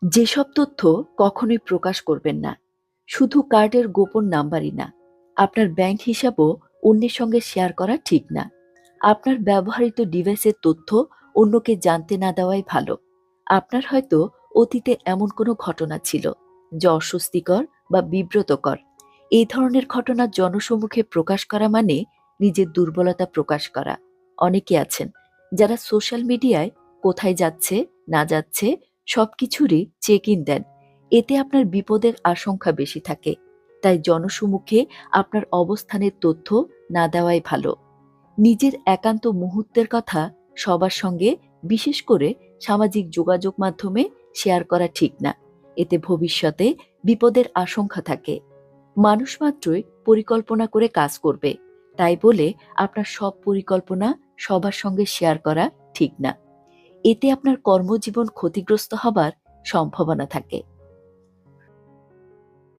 যেসব তথ্য কখনোই প্রকাশ করবেন না। শুধু কার্ডের গোপন নাম্বারই না, আপনার ব্যাংক হিসাবও অন্যের সঙ্গে শেয়ার করা ঠিক না। আপনার ব্যবহৃত ডিভাইসের তথ্য অন্যকে জানতে না দেওয়াই ভালো। আপনার হয়তো অতীতে এমন কোনো ঘটনা ছিল যা অস্বস্তিকর বা বিব্রতকর। এই ধরনের ঘটনা জনসম্মুখে প্রকাশ করা মানে নিজের দুর্বলতা প্রকাশ করা। অনেকে আছেন যারা সোশ্যাল মিডিয়ায় কোথায় যাচ্ছে না যাচ্ছে সবকিছুরই চেক ইন দেন। এতে আপনার বিপদের আশঙ্কা বেশি থাকে। তাই জনসম্মুখে আপনার অবস্থানের তথ্য না দেওয়াই ভালো। নিজের একান্ত মুহূর্তের কথা সবার সঙ্গে, বিশেষ করে সামাজিক যোগাযোগ মাধ্যমে শেয়ার করা ঠিক না। এতে ভবিষ্যতে বিপদের আশঙ্কা থাকে। মানুষ মাত্রই পরিকল্পনা করে কাজ করবে, তাই বলে আপনার সব পরিকল্পনা সবার সঙ্গে শেয়ার করা ঠিক না। এতে আপনার কর্মজীবন ক্ষতিগ্রস্ত হবার সম্ভাবনা থাকে।